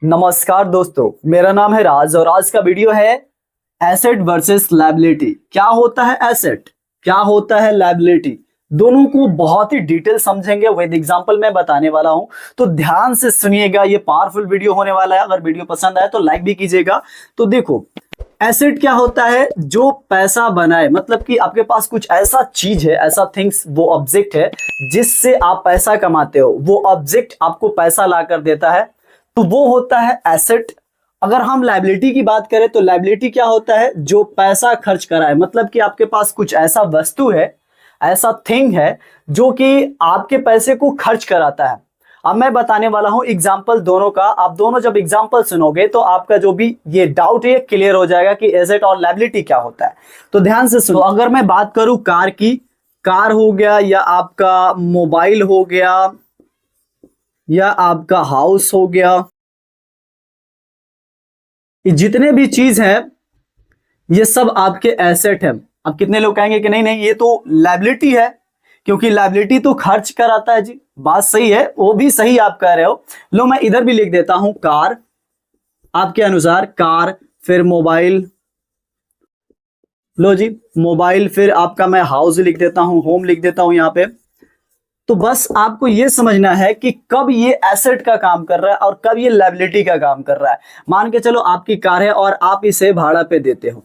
नमस्कार दोस्तों, मेरा नाम है राज और आज का वीडियो है एसेट वर्सेस लायबिलिटी। क्या होता है एसेट, क्या होता है लायबिलिटी, दोनों को बहुत ही डिटेल समझेंगे। विद एग्जांपल मैं बताने वाला हूं, तो ध्यान से सुनिएगा। ये पावरफुल वीडियो होने वाला है। अगर वीडियो पसंद आए तो लाइक भी कीजिएगा। तो देखो, एसेट क्या होता है? जो पैसा बनाए, मतलब कि आपके पास कुछ ऐसा चीज है, ऐसा थिंग्स, वो ऑब्जेक्ट है जिससे आप पैसा कमाते हो। वो ऑब्जेक्ट आपको पैसा ला कर देता है, तो वो होता है एसेट। अगर हम लायबिलिटी की बात करें तो लायबिलिटी क्या होता है? जो पैसा खर्च कराए, मतलब कि आपके पास कुछ ऐसा वस्तु है, ऐसा थिंग है जो कि आपके पैसे को खर्च कराता है। अब मैं बताने वाला हूं एग्जाम्पल दोनों का। आप दोनों जब एग्जाम्पल सुनोगे तो आपका जो भी ये डाउट है क्लियर हो जाएगा कि एसेट और लायबिलिटी क्या होता है। तो ध्यान से सुनो। अगर मैं बात करूं कार की, कार हो गया या आपका मोबाइल हो गया या आपका हाउस हो गया, ये जितने भी चीज है ये सब आपके एसेट है। अब कितने लोग कहेंगे कि नहीं नहीं ये तो लायबिलिटी है, क्योंकि लायबिलिटी तो खर्च कराता है। जी बात सही है, वो भी सही आप कह रहे हो। लो मैं इधर भी लिख देता हूं कार, आपके अनुसार कार, फिर मोबाइल, लो जी मोबाइल, फिर आपका मैं हाउस लिख देता हूं, होम लिख देता हूं यहां पे। तो बस आपको यह समझना है कि कब ये एसेट का काम कर रहा है और कब ये लायबिलिटी का काम कर रहा है। मान के चलो आपकी कार है और आप इसे भाड़ा पे देते हो।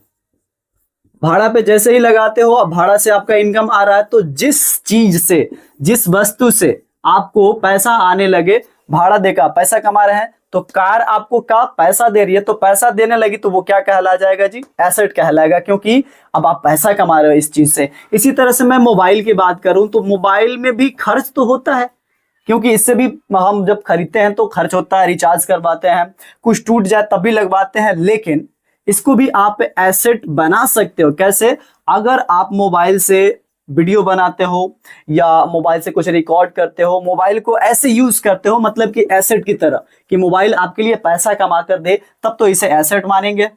भाड़ा पे जैसे ही लगाते हो, अब भाड़ा से आपका इनकम आ रहा है, तो जिस चीज से, जिस वस्तु से आपको पैसा आने लगे, भाड़ा देकर पैसा कमा रहे हैं, तो कार आपको का पैसा दे रही है, तो पैसा देने लगी तो वो क्या कहला जाएगा जी? एसेट कहलाएगा, क्योंकि अब आप पैसा कमा रहे हो इस चीज से। इसी तरह से मैं मोबाइल की बात करूं तो मोबाइल में भी खर्च तो होता है, क्योंकि इससे भी हम जब खरीदते हैं तो खर्च होता है, रिचार्ज करवाते हैं, कुछ टूट जाए तब भी लगवाते हैं। लेकिन इसको भी आप एसेट बना सकते हो। कैसे? अगर आप मोबाइल से वीडियो बनाते हो या मोबाइल से कुछ रिकॉर्ड करते हो, मोबाइल को ऐसे यूज करते हो, मतलब कि एसेट की तरह, कि मोबाइल आपके लिए पैसा कमा कर दे, तब तो इसे एसेट मानेंगे।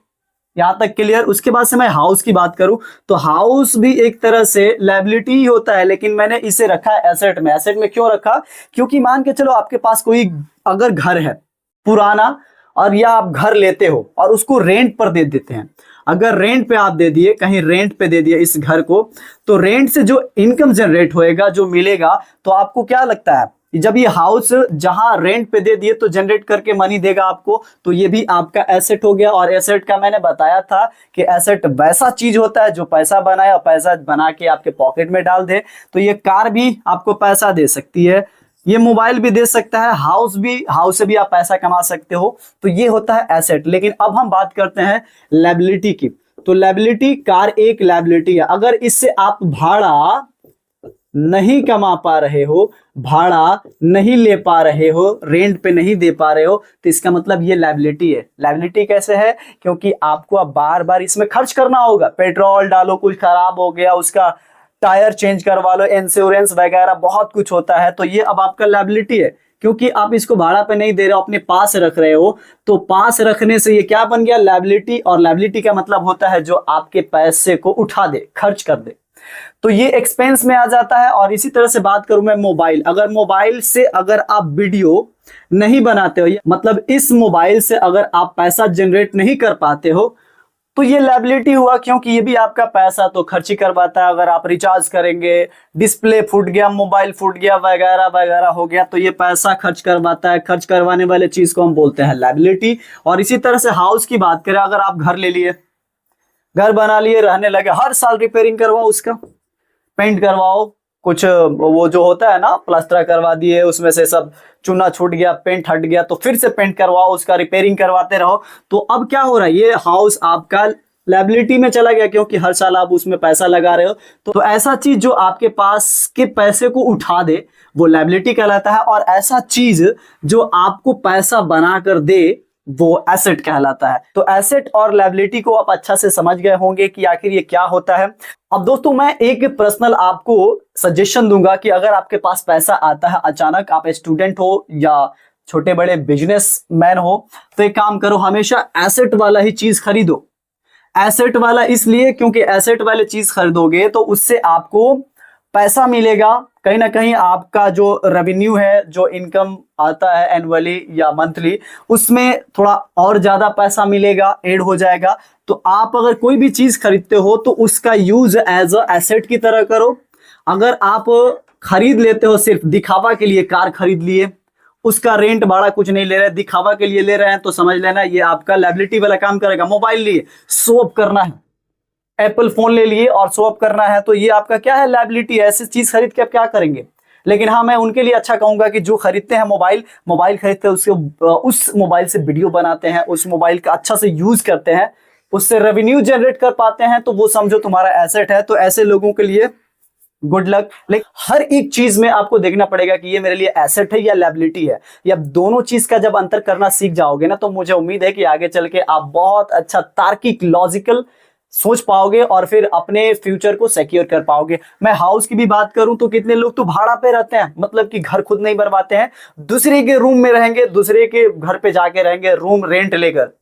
यहां तक क्लियर? उसके बाद से मैं हाउस की बात करूं तो हाउस भी एक तरह से लायबिलिटी ही होता है, लेकिन मैंने इसे रखा है एसेट में। एसेट में क्यों रखा? क्योंकि मान के चलो आपके पास कोई अगर घर है पुराना, और या आप घर लेते हो और उसको रेंट पर दे देते हैं। अगर रेंट पे आप दे दिए, कहीं रेंट पे दे दिए इस घर को, तो रेंट से जो इनकम जनरेट होएगा, जो मिलेगा, तो आपको क्या लगता है जब ये हाउस जहां रेंट पे दे दिए तो जनरेट करके मनी देगा आपको, तो ये भी आपका एसेट हो गया। और एसेट का मैंने बताया था कि एसेट वैसा चीज होता है जो पैसा बनाए और पैसा बना के आपके पॉकेट में डाल दे। तो ये कार भी आपको पैसा दे सकती है, ये मोबाइल भी दे सकता है, हाउस भी, हाउस से भी आप पैसा कमा सकते हो। तो ये होता है एसेट। लेकिन अब हम बात करते हैं लायबिलिटी की। तो लायबिलिटी, कार एक लायबिलिटी है। अगर इससे आप भाड़ा नहीं कमा पा रहे हो, भाड़ा नहीं ले पा रहे हो, रेंट पे नहीं दे पा रहे हो, तो इसका मतलब ये लायबिलिटी है। लायबिलिटी कैसे है? क्योंकि आपको अब बार बार इसमें खर्च करना होगा। पेट्रोल डालो, कुछ खराब हो गया, उसका टायर चेंज करवा लो, इंश्योरेंस वगैरह बहुत कुछ होता है, तो ये अब आपका लायबिलिटी है। क्योंकि आप इसको भाड़ा पे नहीं दे रहे हो, अपने पास रख रहे हो, तो पास रखने से ये क्या बन गया? लायबिलिटी। और लायबिलिटी का मतलब होता है जो आपके पैसे को उठा दे, खर्च कर दे, तो ये एक्सपेंस में आ जाता है। और इसी तरह से बात करूं मैं मोबाइल, अगर मोबाइल से अगर आप वीडियो नहीं बनाते हो, मतलब इस मोबाइल से अगर आप पैसा जनरेट नहीं कर पाते हो, तो ये लायबिलिटी हुआ, क्योंकि ये भी आपका पैसा तो खर्च ही करवाता है। अगर आप रिचार्ज करेंगे, डिस्प्ले फूट गया, मोबाइल फूट गया, वगैरह वगैरह हो गया, तो ये पैसा खर्च करवाता है। खर्च करवाने वाले चीज को हम बोलते हैं लायबिलिटी। और इसी तरह से हाउस की बात करें, अगर आप घर ले लिए, घर बना लिए, रहने लगे, हर साल रिपेयरिंग करवाओ, उसका पेंट करवाओ, कुछ वो जो होता है ना, प्लास्टर करवा दिए, उसमें से सब चूना छूट गया, पेंट हट गया, तो फिर से पेंट करवाओ, उसका रिपेयरिंग करवाते रहो। तो अब क्या हो रहा है? ये हाउस आपका लायबिलिटी में चला गया, क्योंकि हर साल आप उसमें पैसा लगा रहे हो। तो ऐसा चीज जो आपके पास के पैसे को उठा दे, वो लायबिलिटी कहलाता है। और ऐसा चीज जो आपको पैसा बना कर दे, वो एसेट कहलाता है। तो एसेट और लायबिलिटी को आप अच्छा से समझ गए होंगे कि आखिर ये क्या होता है। अब दोस्तों मैं एक पर्सनल आपको सजेशन दूंगा कि अगर आपके पास पैसा आता है अचानक, आप स्टूडेंट हो या छोटे बड़े बिजनेसमैन हो, तो एक काम करो, हमेशा एसेट वाला ही चीज खरीदो। एसेट वाला इसलिए क्योंकि एसेट वाले चीज खरीदोगे तो उससे आपको पैसा मिलेगा, कहीं ना कहीं आपका जो रेवेन्यू है, जो इनकम आता है एनुअली या मंथली, उसमें थोड़ा और ज्यादा पैसा मिलेगा, ऐड हो जाएगा। तो आप अगर कोई भी चीज खरीदते हो तो उसका यूज एज अ एसेट की तरह करो। अगर आप खरीद लेते हो सिर्फ दिखावा के लिए, कार खरीद लिए, उसका रेंट भाड़ा कुछ नहीं ले रहे, दिखावा के लिए ले रहे हैं, तो समझ लेना ये आपका लायबिलिटी वाला काम करेगा। मोबाइल लिए, शो ऑफ करना है, एप्पल फोन ले लिए और शो ऑफ करना है, तो ये आपका क्या है, लायबिलिटी है। ऐसी चीज खरीद के आप क्या करेंगे। लेकिन हाँ, मैं उनके लिए अच्छा कहूंगा कि जो खरीदते हैं मोबाइल खरीदते हैं, उस मोबाइल से वीडियो बनाते हैं, उस मोबाइल का अच्छा से यूज करते हैं, उससे रेवेन्यू जनरेट कर पाते हैं, तो वो समझो तुम्हारा एसेट है। तो ऐसे लोगों के लिए गुड लक। लेकिन हर एक चीज में आपको देखना पड़ेगा कि ये मेरे लिए एसेट है या लायबिलिटी है। या दोनों चीज का जब अंतर करना सीख जाओगे ना, तो मुझे उम्मीद है कि आगे चल के आप बहुत अच्छा तार्किक, लॉजिकल सोच पाओगे और फिर अपने फ्यूचर को सिक्योर कर पाओगे। मैं हाउस की भी बात करूं तो कितने लोग तो भाड़ा पे रहते हैं, मतलब कि घर खुद नहीं बनवाते हैं, दूसरे के रूम में रहेंगे, दूसरे के घर पे जाके रहेंगे रूम रेंट लेकर।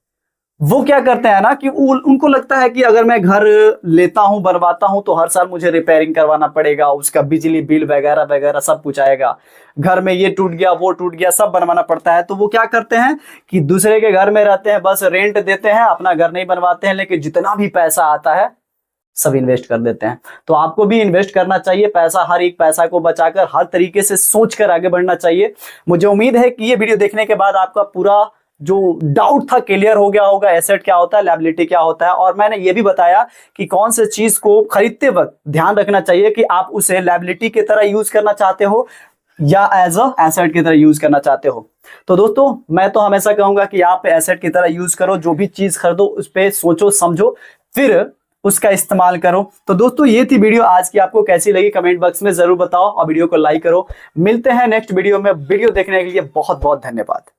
वो क्या करते हैं ना कि उनको लगता है कि अगर मैं घर लेता हूं, बनवाता हूं, तो हर साल मुझे रिपेयरिंग करवाना पड़ेगा, उसका बिजली बिल वगैरह वगैरह सब कुछ आएगा, घर में ये टूट गया, वो टूट गया, सब बनवाना पड़ता है। तो वो क्या करते हैं कि दूसरे के घर में रहते हैं, बस रेंट देते हैं, अपना घर नहीं बनवाते हैं, लेकिन जितना भी पैसा आता है सब इन्वेस्ट कर देते हैं। तो आपको भी इन्वेस्ट करना चाहिए पैसा, हर एक पैसा को बचाकर, हर तरीके से सोचकर आगे बढ़ना चाहिए। मुझे उम्मीद है कि ये वीडियो देखने के बाद आपका पूरा जो डाउट था क्लियर हो गया होगा, एसेट क्या होता है, लायबिलिटी क्या होता है। और मैंने ये भी बताया कि कौन से चीज को खरीदते वक्त ध्यान रखना चाहिए कि आप उसे लायबिलिटी की तरह यूज करना चाहते हो या एज अ एसेट की तरह यूज करना चाहते हो। तो दोस्तों, मैं तो हमेशा कहूंगा कि आप एसेट की तरह यूज करो, जो भी चीज खरीदो उस पर सोचो समझो, फिर उसका इस्तेमाल करो। तो दोस्तों, ये थी वीडियो आज की। आपको कैसी लगी कमेंट बॉक्स में जरूर बताओ और वीडियो को लाइक करो। मिलते हैं नेक्स्ट वीडियो में। वीडियो देखने के लिए बहुत बहुत धन्यवाद।